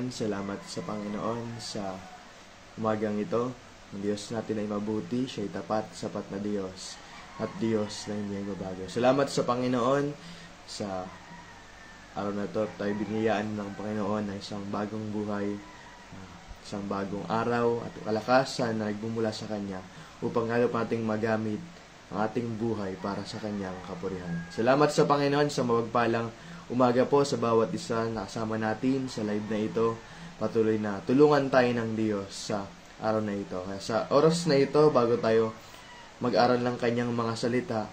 Panginoon. Salamat sa Panginoon sa umagang ito. Ang Diyos natin ay mabuti, siya ay tapat, sapat na Diyos. At Diyos na hindi magbabago. Salamat sa Panginoon sa araw na ito. Tayo biniyaan ng Panginoon na isang bagong buhay, isang bagong araw at kalakasan na nagmumula sa Kanya upang lalo nating magamit ang ating buhay para sa Kanyang kapurihan. Salamat sa Panginoon sa mapagpalang umaga po sa bawat isa na kasama natin sa live na ito. Patuloy na tulungan tayo ng Diyos sa araw na ito. Kaya sa oras na ito, bago tayo mag-aral ng Kanyang mga salita,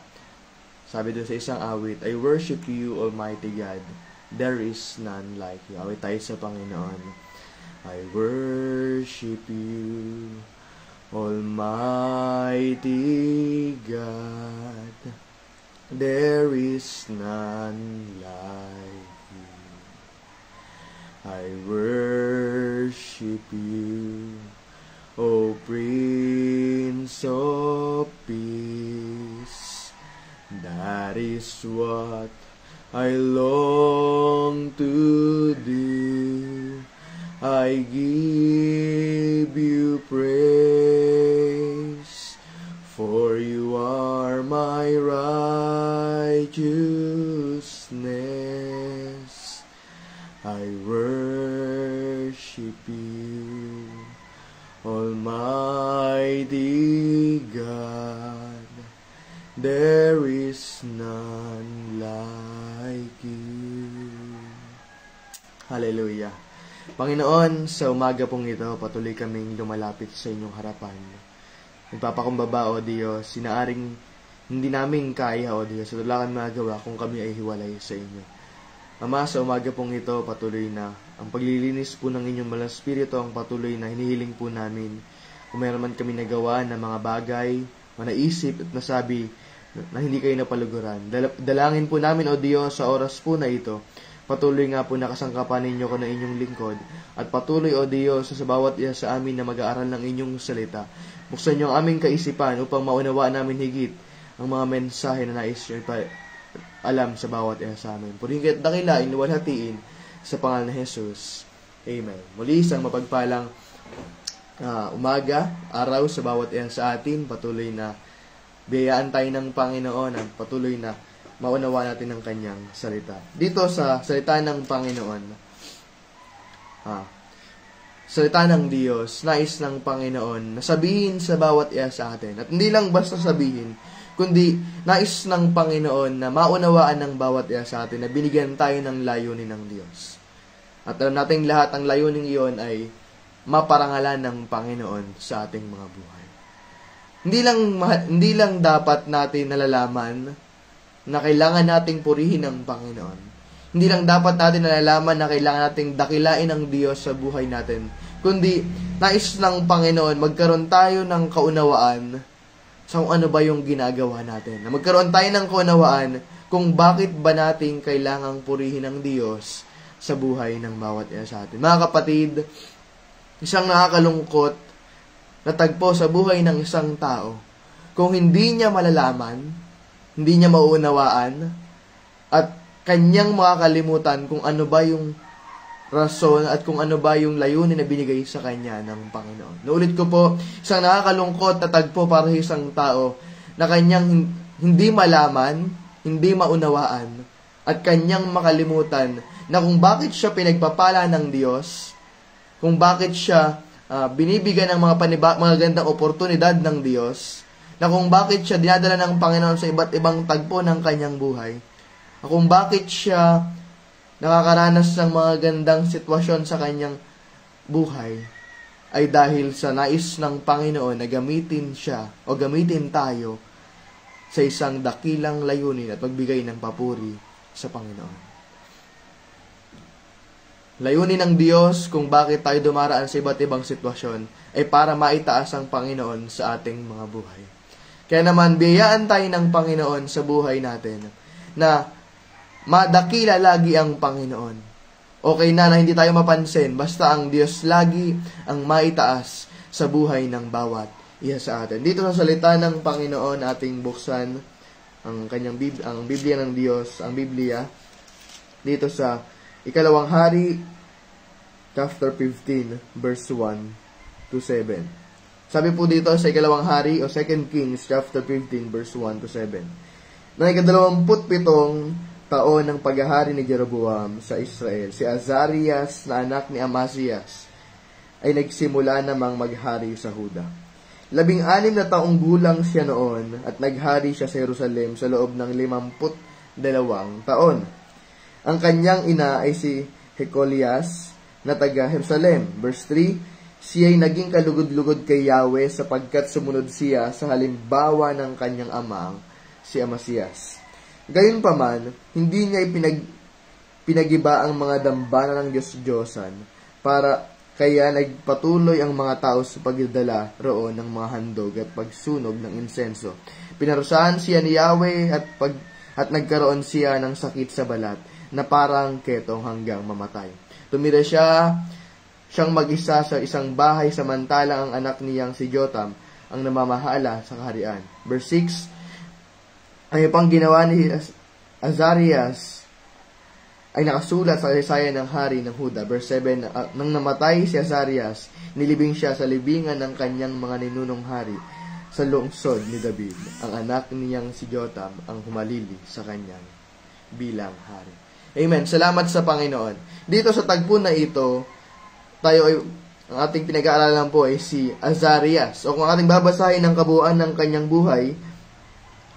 sabi doon sa isang awit, I worship you, Almighty God. There is none like you. Awit tayo sa Panginoon. I worship you, Almighty God. There is none like you. I worship you, O Prince of Peace. That is what I long to do. I give you praise, for you are my righteousness. I worship you, Almighty God. There is none like you. Hallelujah. Panginoon, sa umaga pong ito, patuloy kaming lumalapit sa inyong harapan. Nagpapakumbaba, O Diyos, sinaaring hindi namin kaya, O Diyos, at wala kami magawa kung kami ay hiwalay sa inyo. Ama, sa umaga pong ito, patuloy na ang paglilinis po ng inyong malang spirito, ang patuloy na hinihiling po namin. Kung mayroon man kami nagawa ng mga bagay, naisip at nasabi na hindi kayo napaluguran. Dalangin po namin, O Diyos, sa oras po na ito, patuloy nga po nakasangkapan ninyo ko ng inyong lingkod. At patuloy, O Diyos, sa bawat isa sa amin na mag-aaral ng inyong salita. Buksan niyo ang aming kaisipan upang maunawaan namin higit ang mga mensahe na nais niyo alam sa bawat isa sa amin. Purihin at dakilain, luwalhatiin sa pangalan ng Jesus. Amen. Muli, isang mapagpalang umaga, araw sa bawat isa sa atin. Patuloy na biyayaan tayo ng Panginoon at patuloy na maunawa natin ang Kanyang salita. Dito sa salita ng Panginoon, salita ng Diyos, nais ng Panginoon na sabihin sa bawat isa sa atin. At hindi lang basta sabihin, kundi nais ng Panginoon na maunawaan ng bawat isa sa atin na binigyan tayo ng layunin ng Diyos. At alam natin lahat, ang layunin iyon ay maparangalan ng Panginoon sa ating mga buhay. Hindi lang dapat natin nalalaman na kailangan nating purihin ang Panginoon. Hindi lang dapat natin nalalaman na kailangan nating dakilain ang Diyos sa buhay natin, kundi nais ng Panginoon magkaroon tayo ng kaunawaan sa kung ano ba yung ginagawa natin. Na magkaroon tayo ng kaunawaan kung bakit ba natin kailangang purihin ang Diyos sa buhay ng bawat isa sa atin. Mga kapatid, isang nakakalungkot na tagpo sa buhay ng isang tao kung hindi niya malalaman, hindi niya mauunawaan, at kanyang makakalimutan kung ano ba yung rason at kung ano ba yung layunin na binigay sa kanya ng Panginoon. Naulit ko po, isang nakakalungkot na tagpo para sa isang tao na kanyang hindi malaman, hindi maunawaan, at kanyang makalimutan na kung bakit siya pinagpapala ng Diyos, kung bakit siya binibigyan ng mga gandang oportunidad ng Diyos, na kung bakit siya dinadala ng Panginoon sa iba't ibang tagpo ng kanyang buhay, na kung bakit siya nakakaranas ng mga gandang sitwasyon sa kanyang buhay, ay dahil sa nais ng Panginoon na gamitin siya o gamitin tayo sa isang dakilang layunin at magbigay ng papuri sa Panginoon. Layunin ng Diyos kung bakit tayo dumaraan sa iba't ibang sitwasyon ay para maitaas ang Panginoon sa ating mga buhay. Kaya naman, biyayaan tayo ng Panginoon sa buhay natin na madakila lagi ang Panginoon. Okay na hindi tayo mapansin, basta ang Diyos lagi ang maitaas sa buhay ng bawat isa sa atin. Dito sa salita ng Panginoon, ating buksan ang Biblia ng Diyos, ang Biblia, dito sa Ikalawang Hari, chapter 15, verse 1 to 7. Sabi po dito sa ikalawang hari o 2 Kings chapter 15, verse 1 to 7. Nang ika-27 taon ng paghahari ni Jeroboam sa Israel, si Azarias na anak ni Amasias ay nagsimula namang maghari sa Huda. 16 na taong gulang siya noon at naghari siya sa Jerusalem sa loob ng 52 taon. Ang kanyang ina ay si Hecolias na taga Jerusalem. Verse 3, siya ay naging kalugod-lugod kay Yahweh sapagkat sumunod siya sa halimbawa ng kanyang amang si Amasias. Gayunpaman, hindi niya pinagiba ang mga dambana ng Diyos-Diyosan kaya nagpatuloy ang mga tao sa pagdadala roon ng mga handog at pagsunog ng insenso. Pinarusahan siya ni Yahweh at nagkaroon siya ng sakit sa balat na parang ketong hanggang mamatay. Tumira siyang mag-isa sa isang bahay samantalang ang anak niyang si Jotam ang namamahala sa kaharian. Verse 6, ang ipang ginawa ni Azarias ay nakasulat sa kasaysayan ng hari ng Huda. Verse 7, nang namatay si Azarias, nilibing siya sa libingan ng kanyang mga ninunong hari sa lungsod ni David. Ang anak niyang si Jotam ang humalili sa kanyang bilang hari. Amen. Salamat sa Panginoon. Dito sa tagpo na ito, ang ating pinag-aaralan po ay si Azarias. O kung ating babasahin ang kabuuan ng kanyang buhay,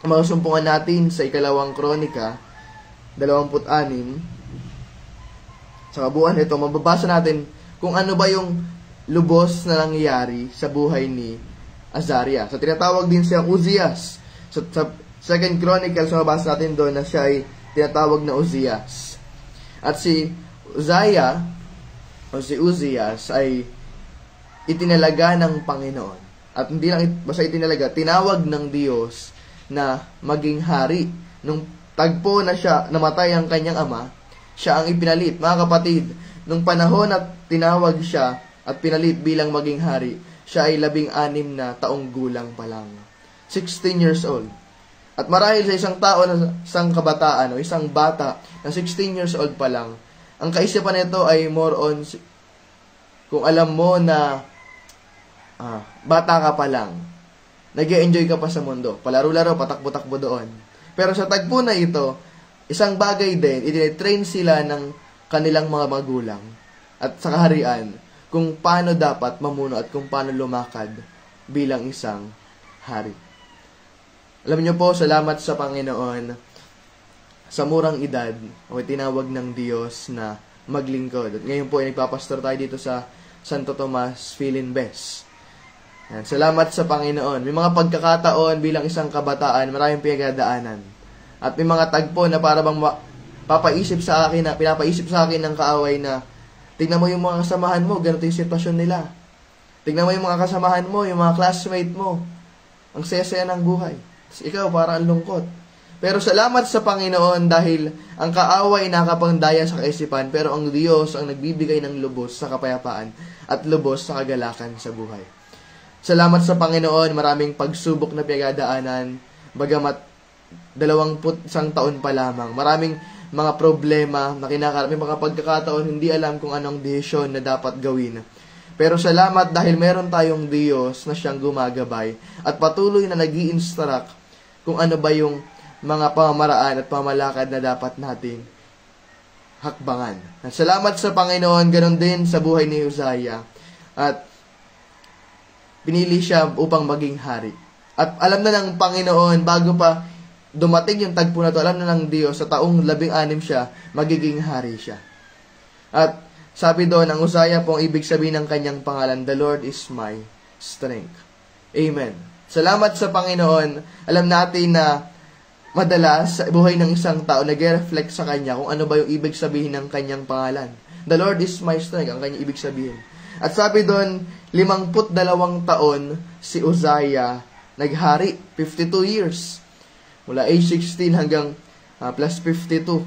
masusumpungan natin sa ikalawang kronika, 26. Sa kabuuan ito, mababasa natin kung ano ba yung lubos na nangyayari sa buhay ni Azarias. So, tinatawag din siyang Uzias. So, sa 2 Chronicles, mababasa natin doon na siya ay tinatawag na Uzias. At si Uzziah, o si Uzias, ay itinalaga ng Panginoon. At hindi lang basta itinalaga, tinawag ng Diyos na maging hari. Nung tagpo na siya, namatay ang kanyang ama, siya ang ipinalit. Mga kapatid, nung panahon na tinawag siya at pinalit bilang maging hari, siya ay 16 na taong gulang pa lang. 16 years old. At marahil sa isang tao, isang kabataan, o isang bata na 16 years old pa lang, ang kaisipan nito ay more on, kung alam mo na bata ka pa lang, nag-e-enjoy ka pa sa mundo, palaro-laro, patakbo-takbo doon. Pero sa tagpo na ito, isang bagay din, itinetrain sila ng kanilang mga magulang at sa kaharian kung paano dapat mamuno at kung paano lumakad bilang isang hari. Alam niyo po, salamat sa Panginoon sa murang edad o tinawag ng Diyos na maglingkod. At ngayon po ay nagpapastor tayo dito sa Santo Tomas Philinbes. Salamat sa Panginoon. May mga pagkakataon bilang isang kabataan, maraming pinagdadaanan. At may mga tagpo na para bang pinapaisip sa akin ng kaaway na tingnan mo yung mga kasamahan mo, ganito yung sitwasyon nila. Tingnan mo yung mga kasamahan mo, yung mga classmate mo. Ang saya-saya ng buhay. Ikaw, parang lungkot. Pero salamat sa Panginoon dahil ang kaaway nakapangdaya sa kaisipan, pero ang Diyos ang nagbibigay ng lubos sa kapayapaan at lubos sa kagalakan sa buhay. Salamat sa Panginoon, maraming pagsubok na pinagdadaanan, bagamat 21 taon pa lamang. Maraming mga problema na kinakarap. May mga pagkakataon, hindi alam kung anong desisyon na dapat gawin. Pero salamat dahil meron tayong Diyos na siyang gumagabay at patuloy na nag-i-instruct kung ano ba yung mga pamamaraan at pamalakad na dapat natin hakbangan. At salamat sa Panginoon, ganoon din sa buhay ni Uzziah. At pinili siya upang maging hari. At alam na ng Panginoon, bago pa dumating yung tagpo na to, alam na ng Diyos, sa taong 16 siya, magiging hari siya. At sabi doon, ang Uzziah po ang ibig sabihin ng kanyang pangalan, the Lord is my strength. Amen. Salamat sa Panginoon. Alam natin na madalas sa buhay ng isang tao, nag-reflect sa kanya kung ano ba yung ibig sabihin ng kanyang pangalan. The Lord is my strength, ang kanyang ibig sabihin. At sabi doon, 52 taon si Uzziah naghari, 52 years. Mula age 16 hanggang plus 52.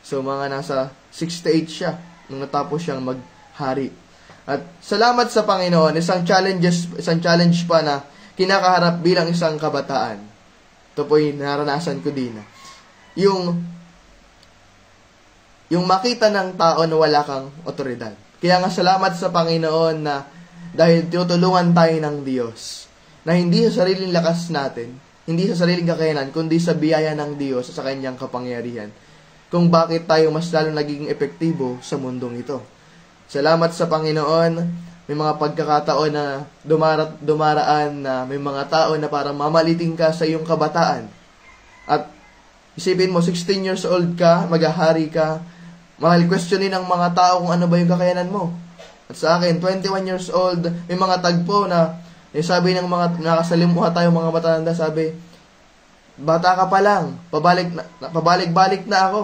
So, mga nasa 68 siya nung natapos siyang maghari. At salamat sa Panginoon, isang challenge pa na kinakaharap bilang isang kabataan. Ito po yung naranasan ko din. Yung makita ng tao na wala kang otoridad. Kaya nga salamat sa Panginoon na dahil tinutulungan tayo ng Diyos, na hindi sa sariling lakas natin, hindi sa sariling kakayanan, kundi sa biyaya ng Diyos sa kanyang kapangyarihan, kung bakit tayo mas lalo nagiging epektibo sa mundong ito. Salamat sa Panginoon, may mga pagkakataon na dumaraan na may mga tao na parang mamaliting ka sa iyong kabataan. At isipin mo, 16 years old ka, maghahari ka, mahal questionin ng mga tao kung ano ba yung kakayanan mo. At sa akin, 21 years old, may mga tagpo na sabi ng mga nakasalimuha tayo mga matanda, sabi, bata ka pa lang, pabalik-balik na ako.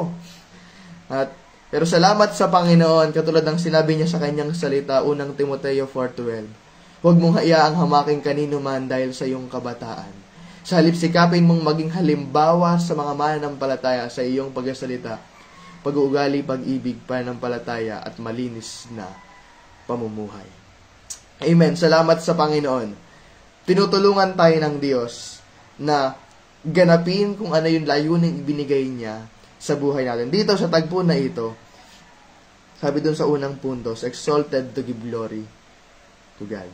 Pero salamat sa Panginoon, katulad ng sinabi niya sa kanyang salita, unang Timoteo 4:12. Huwag mong hayaang hamaking kanino man dahil sa iyong kabataan. Sa halip sikapin mong maging halimbawa sa mga mananampalataya sa iyong pagsasalita, pag-uugali, pag-ibig, pananampalataya at malinis na pamumuhay. Amen. Salamat sa Panginoon. Tinutulungan tayo ng Diyos na ganapin kung ano yung layuning ibinigay niya sa buhay natin. Dito sa tagpo na ito, sabi dun sa unang puntos, exalted to give glory to God.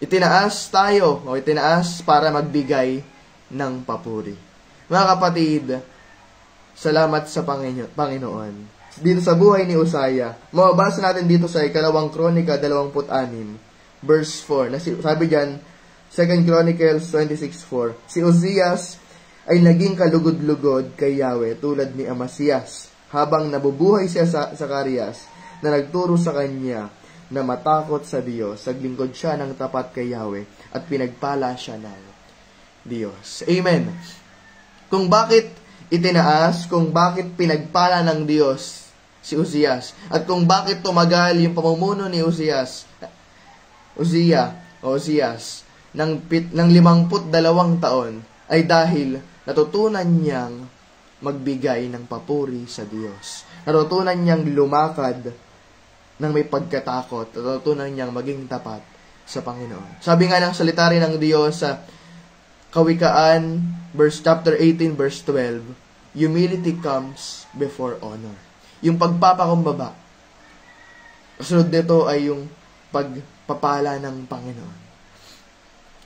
Itinaas tayo, o itinaas para magbigay ng papuri. Mga kapatid, salamat sa Panginoon. Dito sa buhay ni Uzziah, mababasa natin dito sa Ikalawang Kronika 26, verse 4. Sabi diyan, 2 Chronicles 26:4, si Uzziah ay naging kalugod-lugod kay Yahweh tulad ni Amasias, habang nabubuhay siya sa Zacarias na nagturo sa kanya na matakot sa Diyos. Naglingkod siya ng tapat kay Yahweh at pinagpala siya ng Diyos. Amen. Kung bakit itinaas, kung bakit pinagpala ng Diyos si Uzziah, at kung bakit tumagal yung pamumuno ni Uzziah ng 52 taon, ay dahil natutunan niyang magbigay ng papuri sa Diyos. Natutunan niyang lumakad ng may pagkatakot. Natutunan niyang maging tapat sa Panginoon. Sabi nga ng salita rin ng Diyos sa Kawikaan, chapter 18, verse 12, humility comes before honor. Yung pagpapakumbaba. Kasunod nito ay yung pagpapala ng Panginoon.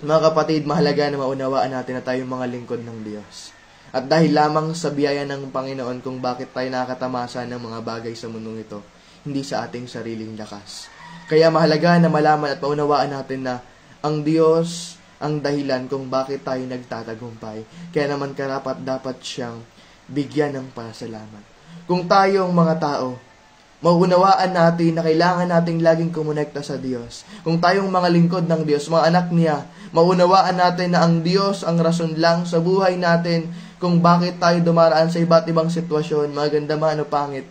Mga kapatid, mahalaga na maunawaan natin na tayong mga lingkod ng Diyos. At dahil lamang sa biyaya ng Panginoon kung bakit tayo nakatamasa ng mga bagay sa mundong ito, hindi sa ating sariling lakas. Kaya mahalaga na malaman at maunawaan natin na ang Diyos ang dahilan kung bakit tayo nagtatagumpay. Kaya naman karapat dapat siyang bigyan ng pasalamat. Kung tayong mga tao, mauunawaan natin na kailangan nating laging kumonekta sa Diyos. Kung tayong mga lingkod ng Diyos, mga anak niya, maunawaan natin na ang Diyos ang rason lang sa buhay natin kung bakit tayo dumaraan sa iba't ibang sitwasyon, maganda man o pangit,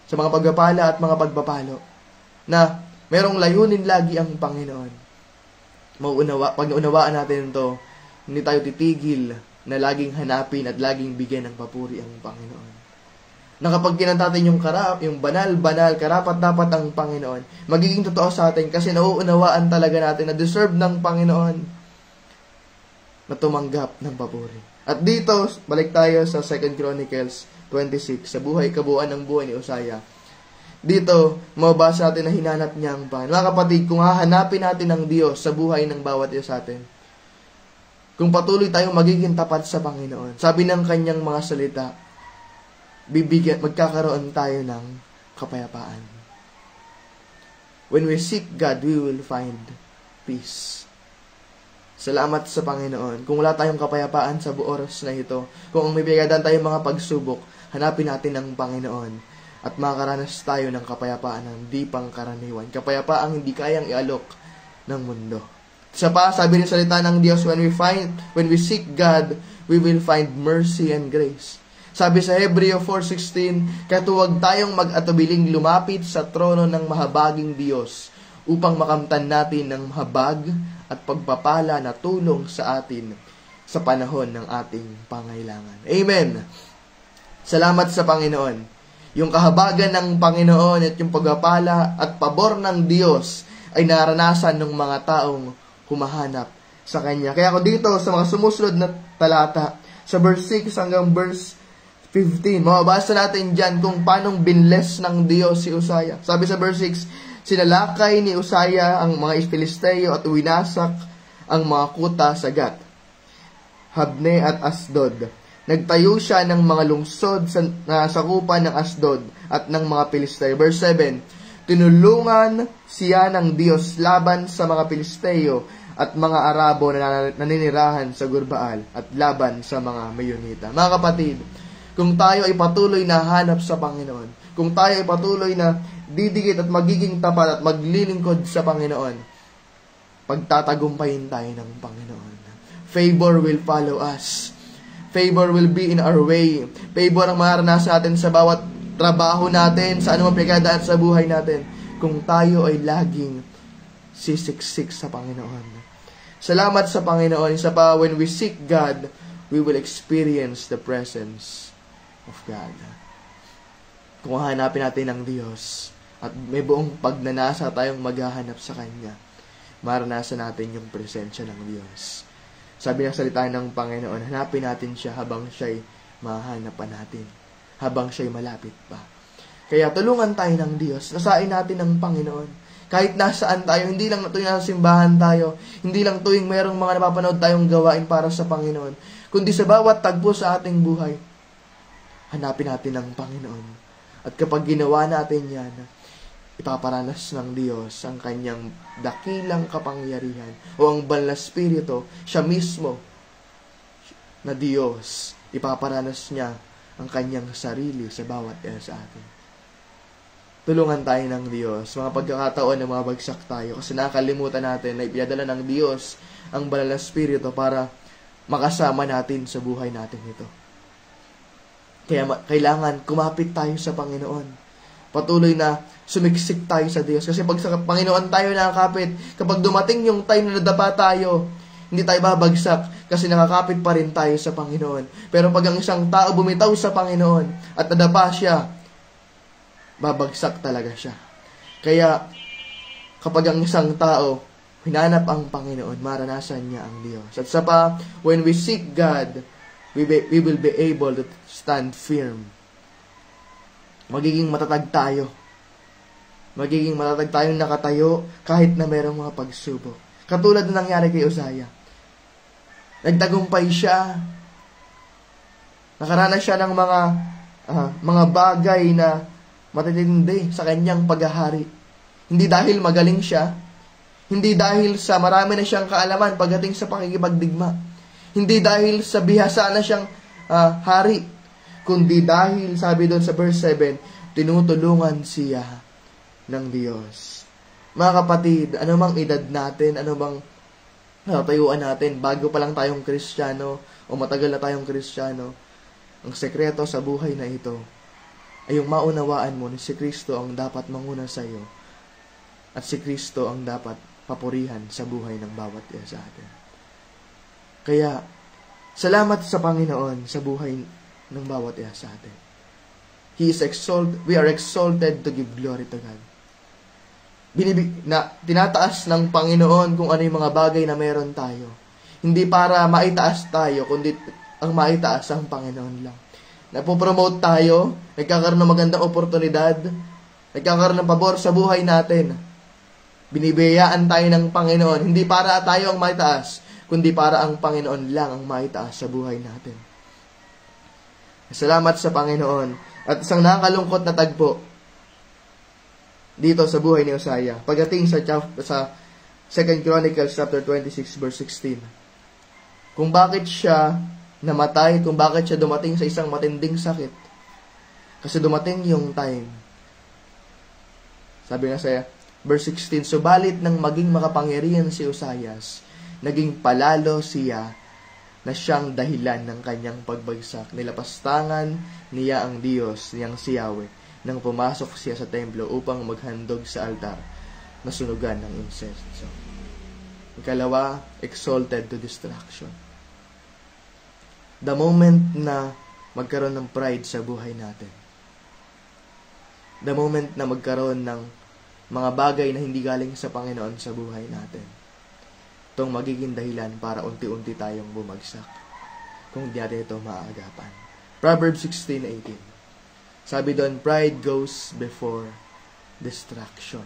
sa mga pagpapala at mga pagpapalo, na merong layunin lagi ang Panginoon. Pag naunawaan natin ito, hindi tayo titigil na laging hanapin at laging bigyan ng papuri ang Panginoon. Na kapag kinanta natin yung banal, karapat-dapat ang Panginoon, magiging totoo sa atin kasi nauunawaan talaga natin na deserve ng Panginoon na tumanggap ng papuri. At dito, balik tayo sa 2 Chronicles 26, sa kabuuan ng buhay ni Uzziah. Dito, mababasa natin na hinanap niya ang Panginoon. Mga kapatid, kung hahanapin natin ang Diyos sa buhay ng bawat isa sa atin, kung patuloy tayong magiging tapat sa Panginoon, sabi ng kanyang mga salita, magkakaroon tayo ng kapayapaan. When we seek God, we will find peace. Salamat sa Panginoon. Kung wala tayong kapayapaan sa oras na ito, kung may bigyan tayong mga pagsubok, hanapin natin ang Panginoon at makaranas tayo ng kapayapaan ng di pangkaraniwan. Kapayapaang hindi kayang ialok ng mundo. Isa pa, sabi ng salita ng Diyos, when we seek God, we will find mercy and grace. Sabi sa Hebreo 4:16, kaya huwag tayong mag-atubiling lumapit sa trono ng mahabaging Diyos upang makamtan natin ng mahabag at pagpapala na tulong sa atin sa panahon ng ating pangailangan. Amen. Salamat sa Panginoon. Yung kahabagan ng Panginoon at yung pagpapala at pabor ng Diyos ay naranasan ng mga taong humahanap sa Kanya. Kaya ako dito sa mga sumusunod na talata, sa verse 6 hanggang verse 15. Mababasa natin dyan kung paanong binless ng Diyos si Uzziah. Sabi sa verse 6, sinalakay ni Uzziah ang mga Filisteo at winasak ang mga kuta sa Gat, Habne at Asdod. Nagtayo siya ng mga lungsod sa sakupan ng Asdod at ng mga Filisteo. Verse 7, tinulungan siya ng Diyos laban sa mga Filisteo at mga Arabo na naninirahan sa Gurbaal at laban sa mga Mayonita. Mga kapatid, kung tayo ay patuloy na hanap sa Panginoon, kung tayo ay patuloy na didikit at magiging tapat at maglilingkod sa Panginoon, pagtatagumpayin tayo ng Panginoon. Favor will follow us. Favor will be in our way. Favor ang maranasan natin sa bawat trabaho natin, sa anumang pagkadaan sa buhay natin, kung tayo ay laging sisiksik sa Panginoon. Salamat sa Panginoon. Isa pa, when we seek God, we will experience the presence of God. Kung hanapin natin ang Diyos at may buong pagnanasa tayong maghahanap sa Kanya, maranasan natin yung presensya ng Diyos. Sabi ng salita ng Panginoon, hanapin natin siya habang siya'y mahahanapan natin, habang siya'y malapit pa. Kaya tulungan tayo ng Diyos, nasain natin ang Panginoon. Kahit nasaan tayo, hindi lang tuwing nasa simbahan tayo, hindi lang tuwing mayroong mga napapanood tayong gawain para sa Panginoon, kundi sa bawat tagpo sa ating buhay, hanapin natin ang Panginoon. At kapag ginawa natin yan, ipaparanas ng Diyos ang kanyang dakilang kapangyarihan o ang banal na Espiritu, siya mismo na Diyos, ipaparanas niya ang kanyang sarili sa bawat isa sa atin. Tulungan tayo ng Diyos, mga pagkakataon na mabagsak tayo kasi nakalimutan natin na ipinadala ng Diyos ang banal na Espiritu para makasama natin sa buhay natin ito. Kaya kailangan kumapit tayo sa Panginoon. Patuloy na sumiksik tayo sa Diyos. Kasi pag sa Panginoon tayo nakakapit, kapag dumating yung time na nadapa tayo, hindi tayo babagsak kasi nakakapit pa rin tayo sa Panginoon. Pero pag ang isang tao bumitaw sa Panginoon at nadapa siya, babagsak talaga siya. Kaya kapag ang isang tao hinanap ang Panginoon, maranasan niya ang Diyos. At sa pa, when we seek God, we will be able to stand firm. Magiging matatag tayo. Magiging matatag tayong nakatayo kahit na mayroong mga pagsubok. Katulad na nangyari kay Uzziah. Nagtagumpay siya. Nakaranas siya ng mga bagay na matitindi sa kanyang paghahari. Hindi dahil magaling siya. Hindi dahil sa marami na siyang kaalaman pagdating sa pakikipagdigma. Hindi dahil sa bihasa na siyang hari, kundi dahil, sabi doon sa verse 7, tinutulungan siya ng Diyos. Mga kapatid, ano bang edad natin, ano bang tayuan natin, bago pa lang tayong Kristiyano, o matagal na tayong Kristiyano, ang sekreto sa buhay na ito, ay yung maunawaan mo na si Kristo ang dapat manguna sa iyo, at si Kristo ang dapat papurihan sa buhay ng bawat isa sa atin. Kaya, salamat sa Panginoon sa buhay ng bawat isa sa atin. He is exalted. We are exalted to give glory to God. Tinataas ng Panginoon kung ano yung mga bagay na meron tayo. Hindi para maitaas tayo, kundi ang maitaas ang Panginoon lang. Napopromote tayo, nagkakaroon ng magandang oportunidad, nagkakaroon ng pabor sa buhay natin. Binibiyayaan tayo ng Panginoon, hindi para tayo ang maitaas, kundi para ang Panginoon lang ang maitaas sa buhay natin. Salamat sa Panginoon. At isang nakakalungkot na tagpo dito sa buhay ni Uzziah. Pagdating sa 2 Chronicles chapter 26 verse 16. Kung bakit siya namatay, kung bakit siya dumating sa isang matinding sakit. Kasi dumating yung time. Sabi nga sa verse 16, subalit nang maging makapangyarihan si Uzziah, naging palalo siya na siyang dahilan ng kanyang pagbagsak. Nilapastangan niya ang Diyos niyang si Yahweh nang pumasok siya sa templo upang maghandog sa altar na sunugan ng insenso. Ikalawa, exalted to destruction. The moment na magkaroon ng pride sa buhay natin, the moment na magkaroon ng mga bagay na hindi galing sa Panginoon sa buhay natin, itong magiging dahilan para unti-unti tayong bumagsak kung di natin ito maaagapan. Proverbs 16:18. Sabi doon, pride goes before destruction.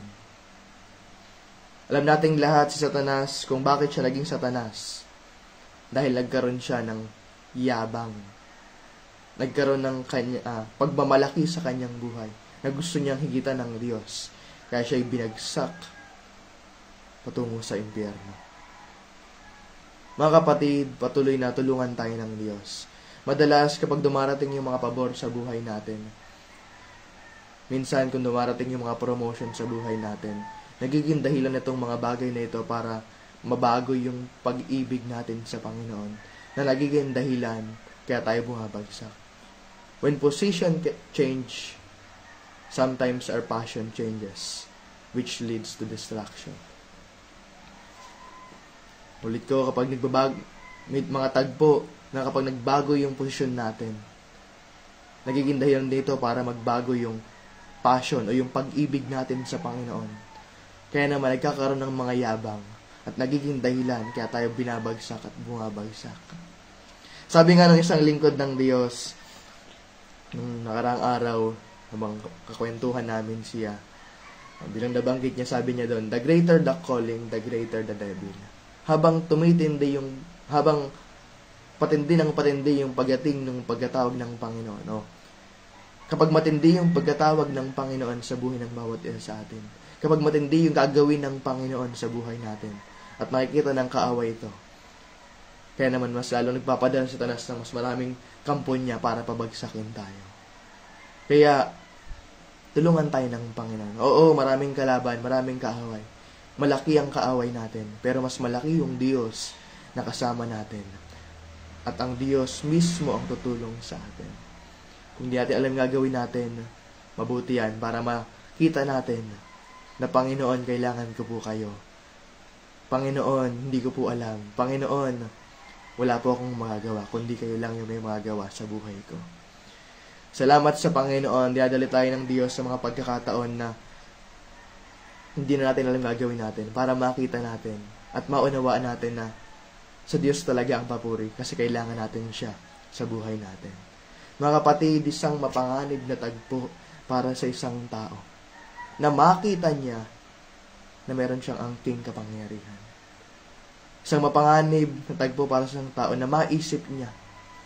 Alam nating lahat si Satanas kung bakit siya naging Satanas. Dahil nagkaroon siya ng yabang. Nagkaroon ng pagmamalaki sa kanyang buhay na gusto niyang higitan ng Diyos. Kaya siya'y binagsak patungo sa impyerno. Mga kapatid, patuloy na tulungan tayo ng Diyos. Madalas kapag dumarating yung mga pabor sa buhay natin, minsan kung dumarating yung mga promotion sa buhay natin, nagiging dahilan itong mga bagay na ito para mabago yung pag-ibig natin sa Panginoon na nagiging dahilan kaya tayo bumabagsak. When position change, sometimes our passion changes, which leads to destruction. Ulit ko, kapag may mga tagpo na kapag nagbago yung posisyon natin, nagiging dahilan dito para magbago yung passion o yung pag-ibig natin sa Panginoon. Kaya naman nagkakaroon ng mga yabang at nagiging dahilan kaya tayo binabagsak at bumabagsak. Sabi nga ng isang lingkod ng Diyos, nung nakaraang araw, habang kakwentuhan namin siya, bilang nabanggit niya, sabi niya doon, the greater the calling, the greater the devil. Habang patindi yung pagdating ng pagkatawag ng Panginoon. No? Kapag matindi yung pagkatawag ng Panginoon sa buhay ng bawat isa sa atin, kapag matindi yung gagawin ng Panginoon sa buhay natin, at makikita ng kaaway ito, kaya naman mas lalo nagpapadala sa Satanas ng mas maraming kampo niya para pabagsakin tayo. Kaya, tulungan tayo ng Panginoon. Oo, maraming kalaban, maraming kaaway. Malaki ang kaaway natin, pero mas malaki yung Diyos na kasama natin. At ang Diyos mismo ang tutulong sa atin. Kung di natin alam gagawin natin, mabuti yan para makita natin na Panginoon, kailangan ko po kayo. Panginoon, hindi ko po alam. Panginoon, wala po akong magagawa, kundi kayo lang yung may magagawa sa buhay ko. Salamat sa Panginoon, diadali tayo ng Diyos sa mga pagkakataon na hindi na natin alam gagawin natin para makita natin at maunawaan natin na sa Diyos talaga ang papuri kasi kailangan natin siya sa buhay natin. Mga kapatid, isang mapanganib na tagpo para sa isang tao na makita niya na meron siyang angking kapangyarihan. Isang mapanganib na tagpo para sa isang tao na maisip niya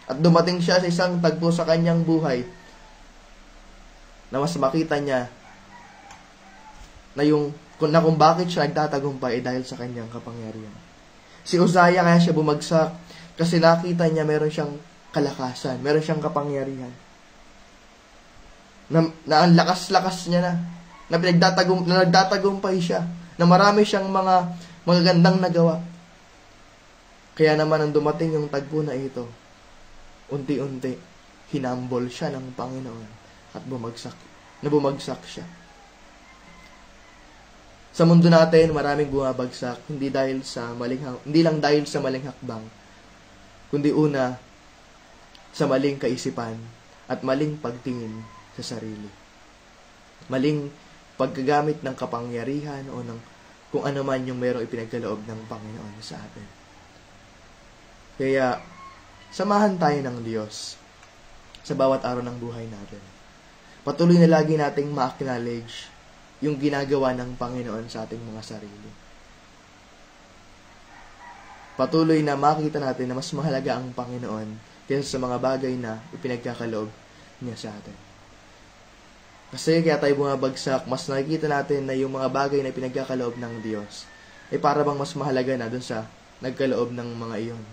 at dumating siya sa isang tagpo sa kanyang buhay na mas makita niya na kung bakit siya nagtatagumpay dahil sa kanyang kapangyarihan. Si Uzziah kaya siya bumagsak kasi nakita niya meron siyang kalakasan, meron siyang kapangyarihan. Na ang lakas-lakas niya na nagtatagumpay siya, na marami siyang mga magagandang nagawa. Kaya naman nang dumating yung tagpo na ito, unti-unti, hinambol siya ng Panginoon at bumagsak siya. Sa mundo natin, maraming bumabagsak, hindi lang dahil sa maling hakbang, kundi una, sa maling kaisipan at maling pagtingin sa sarili. Maling paggagamit ng kapangyarihan o ng kung ano man yung mayroong ipinagkaloob ng Panginoon sa atin. Kaya, samahan tayo ng Diyos sa bawat araw ng buhay natin. Patuloy na lagi nating ma-acknowledge yung ginagawa ng Panginoon sa ating mga sarili. Patuloy na makita natin na mas mahalaga ang Panginoon kaysa sa mga bagay na ipinagkakaloob niya sa atin. Kasi kaya tayo bumabagsak, mas nakikita natin na yung mga bagay na ipinagkakaloob ng Diyos ay para bang mas mahalaga na dun sa nagkaloob ng mga iyon.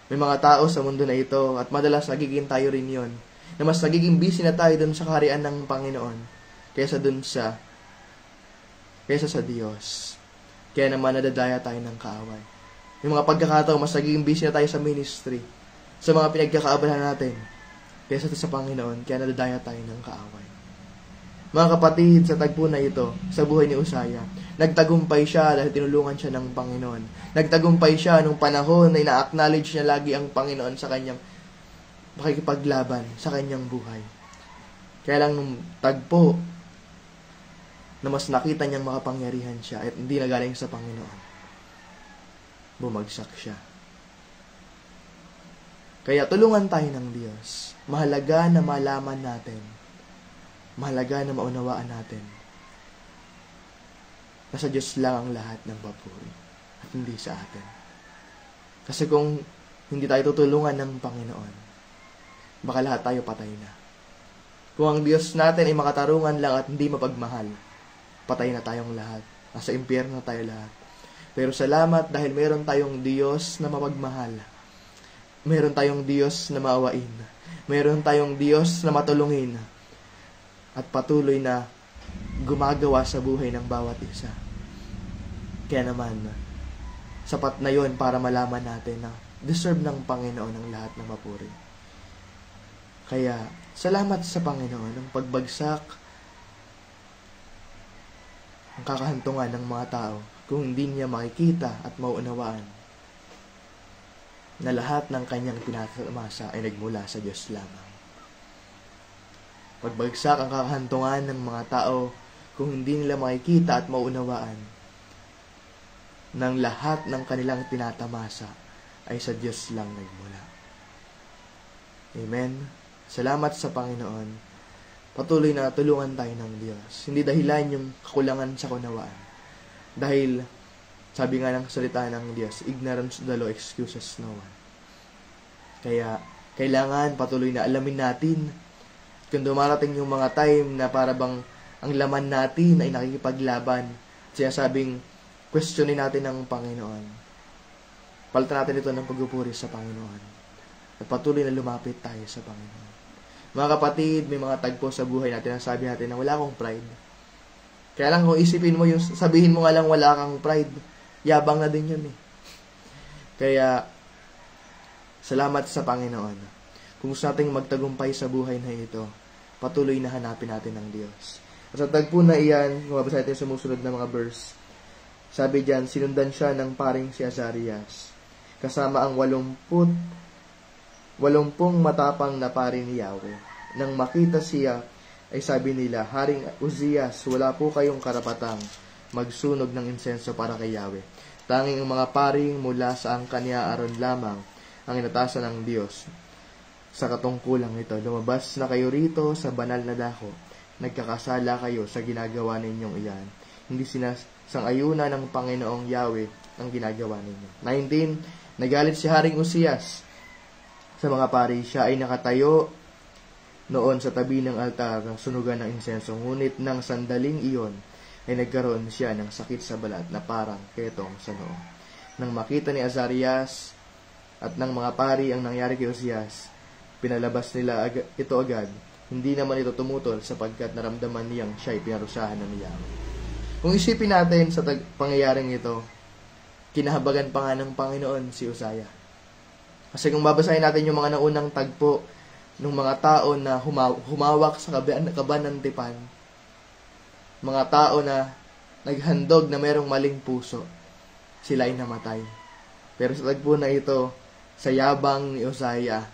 May mga tao sa mundo na ito at madalas nagiging tayo rin yon na mas nagiging busy na tayo dun sa kaharian ng Panginoon kaysa sa Diyos. Kaya naman nadadaya tayo ng kaaway. Yung mga pagkakataon, mas naging busy na tayo sa ministry, sa mga pinagkakaabalahan natin, kaysa sa Panginoon, kaya nadadaya tayo ng kaaway. Mga kapatid, sa tagpo na ito, sa buhay ni Uzziah, nagtagumpay siya dahil tinulungan siya ng Panginoon. Nagtagumpay siya nung panahon na ina-acknowledge niya lagi ang Panginoon sa kanyang pakikipaglaban sa kanyang buhay. Kaya lang nung tagpo, na mas nakita niyang makapangyarihan siya at hindi nagaling sa Panginoon, bumagsak siya. Kaya tulungan tayo ng Diyos. Mahalaga na malaman natin. Mahalaga na maunawaan natin. Nasa Diyos lang ang lahat ng papuri at hindi sa atin. Kasi kung hindi tayo tutulungan ng Panginoon, baka lahat tayo patay na. Kung ang Diyos natin ay makatarungan lang at hindi mapagmahal, patay na tayong lahat. Nasa impyerno na tayo lahat. Pero salamat dahil meron tayong Diyos na mapagmahal. Meron tayong Diyos na maawain. Meron tayong Diyos na matulungin. At patuloy na gumagawa sa buhay ng bawat isa. Kaya naman, sapat na yon para malaman natin na deserve ng Panginoon ang lahat ng mapuri. Kaya, salamat sa Panginoon ng pagbagsak ang kakahantungan ng mga tao kung hindi niya makikita at mauunawaan na lahat ng kanyang pinatamasa ay nagmula sa Diyos lamang. Pagbagsak ang kakahantungan ng mga tao kung hindi nila makikita at mauunawaan ng lahat ng kanilang tinatamasa ay sa Diyos lang nagmula. Amen. Salamat sa Panginoon. Patuloy na tulungan tayo ng Diyos. Hindi dahilan yung kakulangan sa kunawaan. Dahil, sabi nga ng salita ng Diyos, ignorance of the law excuses no one. Kaya, kailangan patuloy na alamin natin kung dumarating yung mga time na para bang ang laman natin ay nakikipaglaban. Sinasabing, questionin natin ang Panginoon. Palitan natin ito ng pagpupuri sa Panginoon. At patuloy na lumapit tayo sa Panginoon. Mga kapatid, may mga tagpo sa buhay natin na sabi natin na wala akong pride. Kaya lang kung isipin mo yung sabihin mo nga lang wala kang pride, yabang na din yun eh. Kaya, salamat sa Panginoon. Kung gusto nating magtagumpay sa buhay na ito, patuloy na hanapin natin ng Diyos. At sa tagpo na iyan, kung mabasa natin sumusunod na mga verse, sabi diyan, sinundan siya ng paring si Azarias, kasama ang 80 matapang na pari ni Yahweh. Nang makita siya, ay sabi nila, Haring Uzias, wala po kayong karapatang magsunog ng insenso para kay Yahweh. Tanging ang mga paring mula sa angkan ni Aaron lamang ang inatasan ng Diyos. Sa katungkulang ito, lumabas na kayo rito sa banal na dako. Nagkakasala kayo sa ginagawa ninyong iyan. Hindi sinasang-ayuna ng Panginoong Yahweh ang ginagawa ninyo. 19. Nagalit si Haring Uzias sa mga pari. Siya ay nakatayo noon sa tabi ng altar ng sunugan ng insenso. Ngunit ng sandaling iyon ay nagkaroon siya ng sakit sa balat na parang ketong sa noo. Nang makita ni Azarias at ng mga pari ang nangyari kay Uzias, pinalabas nila ito agad. Hindi naman ito tumutol sapagkat naramdaman niyang siya ay pinarusahan ng Yahweh. Kung isipin natin sa pangyayaring ito, kinahabagan pa nga ng Panginoon si Uzziah. Kasi kung babasahin natin yung mga naunang tagpo ng mga tao na humawak sa kabanantipan, mga tao na naghandog na merong maling puso, sila ay namatay. Pero sa tagpo na ito, sa yabang ni Uzziah,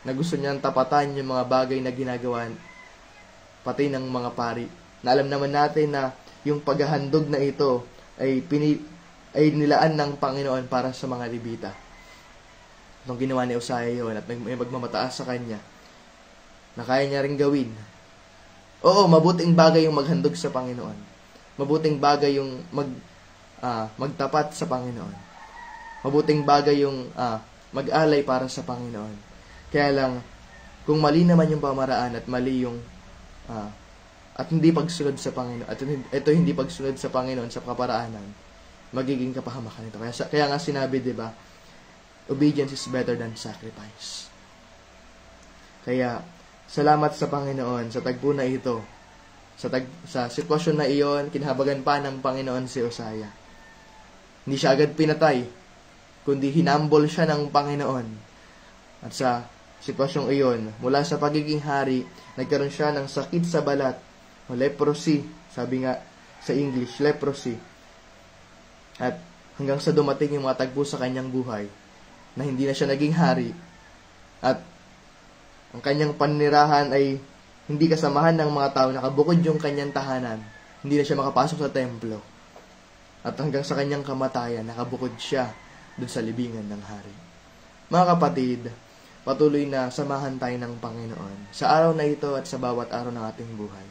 na gusto niyang tapatan yung mga bagay na ginagawa pati ng mga pari. Na alam naman natin na yung paghahandog na ito ay nilaan ng Panginoon para sa mga Levita. Itong ginawa ni Uzziah yun at may magmamataas sa kanya na kaya niya ring gawin. Oo, mabuting bagay yung maghandog sa Panginoon. Mabuting bagay yung magtapat sa Panginoon. Mabuting bagay yung mag-alay para sa Panginoon. Kaya lang, kung mali naman yung pamaraan at mali yung at hindi pagsunod sa Panginoon, at ito hindi pagsunod sa Panginoon sa kaparaanan, magiging kapahamakan ito. Kaya nga sinabi, di ba, obedience is better than sacrifice. Kaya, salamat sa Panginoon sa tagpo na ito. Sa sitwasyon na iyon, kinahabagan pa ng Panginoon si Uzziah. Hindi siya agad pinatay, kundi hinambol siya ng Panginoon. At sa sitwasyong iyon, mula sa pagiging hari, nagkaroon siya ng sakit sa balat, o leprosy, sabi nga sa English, leprosy. At hanggang sa dumating yung mga tagpo sa kanyang buhay, na hindi na siya naging hari, at ang kanyang panirahan ay hindi kasamahan ng mga tao, nakabukod yung kanyang tahanan, hindi na siya makapasok sa templo. At hanggang sa kanyang kamatayan, nakabukod siya dun sa libingan ng hari. Mga kapatid, patuloy na samahan tayo ng Panginoon sa araw na ito at sa bawat araw ng ating buhay.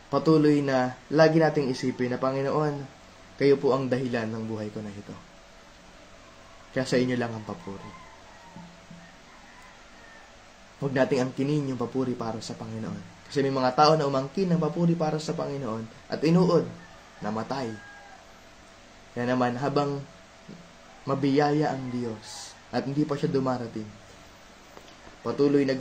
Patuloy na lagi nating isipin na, Panginoon, kayo po ang dahilan ng buhay ko na ito. Kaya sa inyo lang ang papuri. Huwag nating angkinin yung papuri para sa Panginoon. Kasi may mga tao na umangkin ng papuri para sa Panginoon at inuod, namatay. Kaya naman, habang mabiyaya ang Diyos at hindi pa siya dumarating, patuloy na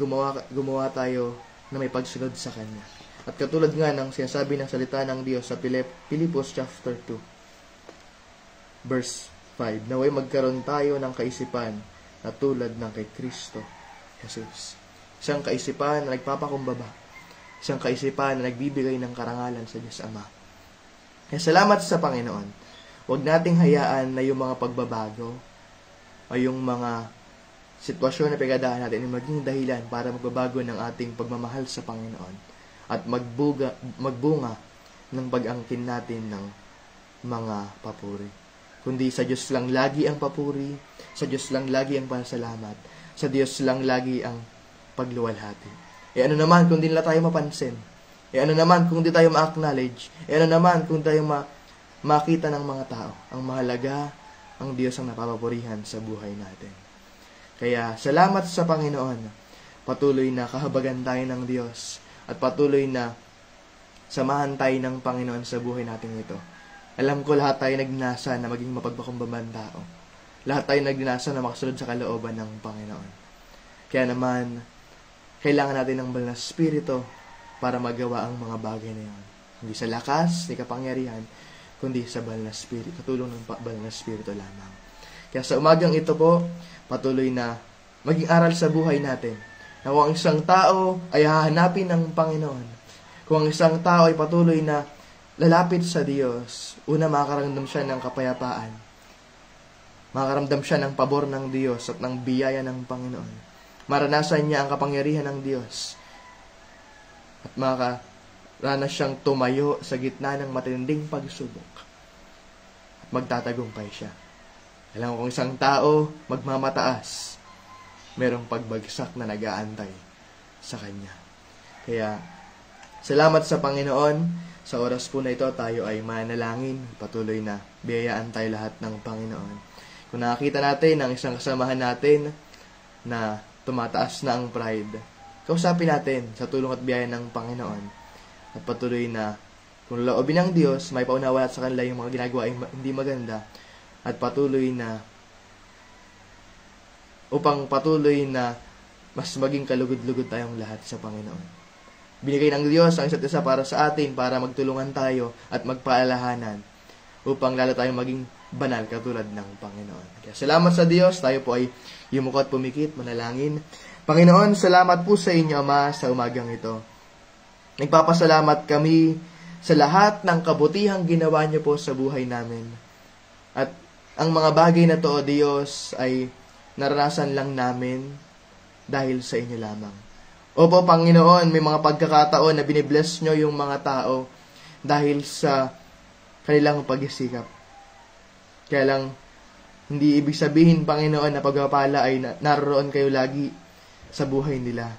gumawa tayo na may pagsunod sa Kanya. At katulad nga ng sinasabi ng salita ng Diyos sa Pilipos chapter 2, verse 5, naway magkaroon tayo ng kaisipan na tulad ng kay Kristo Jesus. Isang kaisipan na nagpapakumbaba. Isang kaisipan na nagbibigay ng karangalan sa Diyos Ama. Kaya salamat sa Panginoon. Huwag nating hayaan na yung mga pagbabago o yung mga sitwasyon na pinagdadaanan natin ay maging dahilan para magbabago ng ating pagmamahal sa Panginoon at magbunga ng pag-angkin natin ng mga papuri. Kundi sa Diyos lang lagi ang papuri, sa Diyos lang lagi ang pasalamat, sa Diyos lang lagi ang pagluwalhati. Ano naman kung di nila tayo mapansin? Ano naman kung di tayo ma-acknowledge? Ano naman kung tayo makita ng mga tao? Ang mahalaga, ang Diyos ang napapapurihan sa buhay natin. Kaya salamat sa Panginoon. Patuloy na kahabagan tayo ng Diyos at patuloy na samahan tayo ng Panginoon sa buhay natin ito. Alam ko lahat tayo nagnasa na maging mapagpakumbabang tao. Lahat tayo nagnasa na makasunod sa kalooban ng Panginoon. Kaya naman, kailangan natin ng banal na Espiritu para magawa ang mga bagay na yan. Hindi sa lakas, hindi kapangyarihan, kundi sa banal na Espiritu, katulong ng banal na Espiritu lamang. Kaya sa umagang ito po, patuloy na maging aral sa buhay natin na kung ang isang tao ay hahanapin ng Panginoon, kung ang isang tao ay patuloy na lalapit sa Diyos, una makakaramdam siya ng kapayapaan, makakaramdam siya ng pabor ng Diyos at ng biyaya ng Panginoon. Maranasan niya ang kapangyarihan ng Diyos at makaranas siyang tumayo sa gitna ng matinding pagsubok at magtatagumpay siya. Alam mo, kung isang tao magmamataas, merong pagbagsak na nag-aantay sa kanya. Kaya, salamat sa Panginoon. Sa oras po na ito, tayo ay manalangin. Patuloy na biyayaan tayo lahat ng Panginoon. Kung nakakita natin ang isang kasamahan natin na tumataas na ang pride, kausapin natin sa tulong at biyaya ng Panginoon. At patuloy na, kung loobin ng Diyos, may paunawa sa kanila yung mga ginagawa ay hindi maganda. At patuloy na upang patuloy na mas maging kalugod-lugod tayong lahat sa Panginoon. Binigay ng Diyos ang isa't isa para sa atin, para magtulungan tayo at magpaalahanan upang lalo tayong maging banal katulad ng Panginoon. Kaya salamat sa Diyos, tayo po ay yumuko at pumikit, manalangin. Panginoon, salamat po sa inyo, Ama, sa umagang ito. Nagpapasalamat kami sa lahat ng kabutihang ginawa niyo po sa buhay namin. At ang mga bagay na to, O Diyos, ay naranasan lang namin dahil sa inyo lamang. Opo, Panginoon, may mga pagkakataon na binibless nyo yung mga tao dahil sa kanilang pagsisikap. Kaya lang, hindi ibig sabihin, Panginoon, na pagpapala ay naroon kayo lagi sa buhay nila.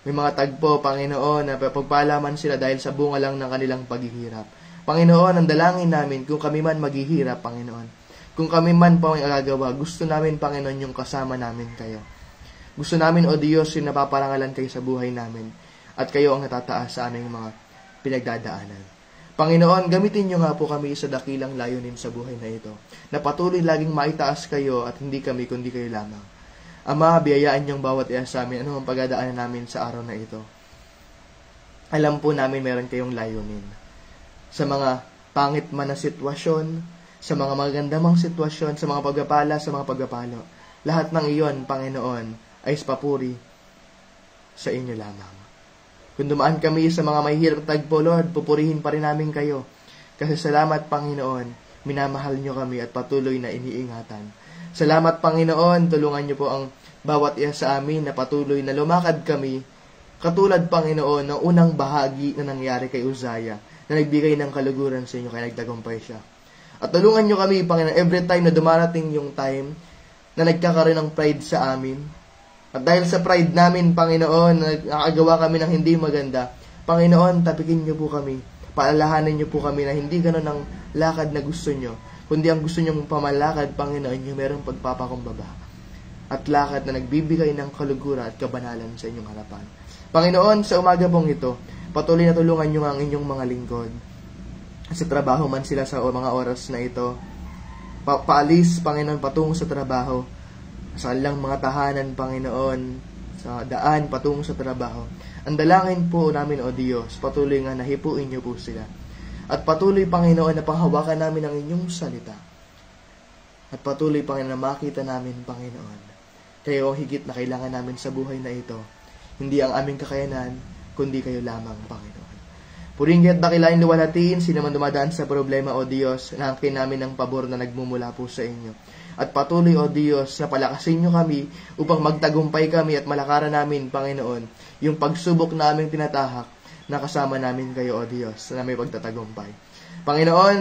May mga tagpo, Panginoon, na pagpala man sila dahil sa bunga lang ng kanilang paghihirap. Panginoon, ang dalangin namin, kung kami man maghihirap, Panginoon, kung kami man po ang agagawa, gusto namin, Panginoon, yung kasama namin kayo. Gusto namin, O Diyos, yung napaparangalan kayo sa buhay namin at kayo ang natataas sa aming mga pinagdadaanan. Panginoon, gamitin niyo nga po kami sa dakilang layunin sa buhay na ito, na patuloy laging maitaas kayo at hindi kami kundi kayo lamang. Ama, biyayaan niyong bawat isa sa amin, ano ang pagdadaanan namin sa araw na ito. Alam po namin meron kayong layunin. Sa mga pangit man na sitwasyon, sa mga magandamang sitwasyon, sa mga pagpapala, sa mga pagpapalo, lahat ng iyon, Panginoon, ay papuri sa inyo lamang. Kung dumaan kami sa mga may hirap at tagpo, Lord, pupurihin pa rin namin kayo. Kasi salamat, Panginoon, minamahal nyo kami at patuloy na iniingatan. Salamat, Panginoon, tulungan nyo po ang bawat isa sa amin na patuloy na lumakad kami, katulad, Panginoon, ng unang bahagi na nangyari kay Uzziah, na nagbigay ng kaluguran sa inyo, kaya nagtagumpay siya. At tulungan nyo kami, Panginoon, every time na dumarating yung time na nagkakaroon ng pride sa amin. At dahil sa pride namin, Panginoon, nakagawa kami ng hindi maganda, Panginoon, tapikin niyo po kami. Paalahanan niyo po kami na hindi ganun ang lakad na gusto niyo, kundi ang gusto niyong pamalakad, Panginoon, yung merong pagpapakumbaba at lakad na nagbibigay ng kalugura at kabanalan sa inyong harapan. Panginoon, sa umaga pong ito, patuloy na tulungan niyo ang inyong mga lingkod. Sa trabaho man sila sa mga oras na ito, paalis, Panginoon, patungo sa trabaho, sa kanilang mga tahanan, Panginoon, sa daan, patungo sa trabaho. Ang dalangin po namin, O Diyos, patuloy nga nahipuin niyo po sila. At patuloy, Panginoon, na panghawakan namin ang inyong salita. At patuloy, Panginoon, na makita namin, Panginoon, kayo ang higit na kailangan namin sa buhay na ito. Hindi ang aming kakayanan, kundi kayo lamang, Panginoon. Puringgit dakilain luwalhatiin, sino man dumadaan sa problema, O Diyos, naangkin namin ang pabor na nagmumula po sa inyo. At patuloy, O Diyos, na palakasin nyo kami upang magtagumpay kami at malakaran namin, Panginoon, yung pagsubok na aming tinatahak na kasama namin kayo, O Diyos, na may pagtatagumpay. Panginoon,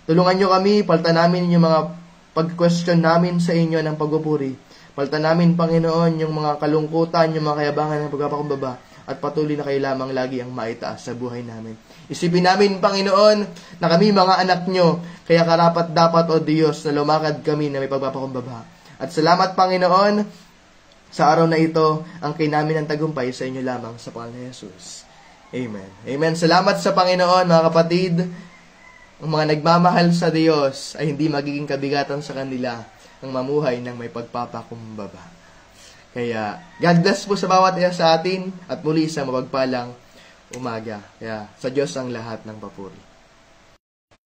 tulungan nyo kami, palta namin yung mga pag-question namin sa inyo ng pagpupuri. Palta namin, Panginoon, yung mga kalungkutan, yung mga kayabangan ng pagpapakumbaba, at patuloy na kayo lamang lagi ang maitaas sa buhay namin. Isipin namin, Panginoon, na kami mga anak nyo, kaya karapat dapat, O Diyos, na lumakad kami na may pagpapakumbaba. At salamat, Panginoon, sa araw na ito, ang namin ng tagumpay sa inyo lamang sa pangalan ni Jesus. Amen. Amen. Salamat sa Panginoon, mga kapatid. Ang mga nagmamahal sa Diyos ay hindi magiging kabigatan sa kanila ang mamuhay ng may pagpapakumbaba. Kaya, God bless po sa bawat isa sa atin at muli sa mapagpalang umaga. Kaya, sa Diyos ang lahat ng papuri.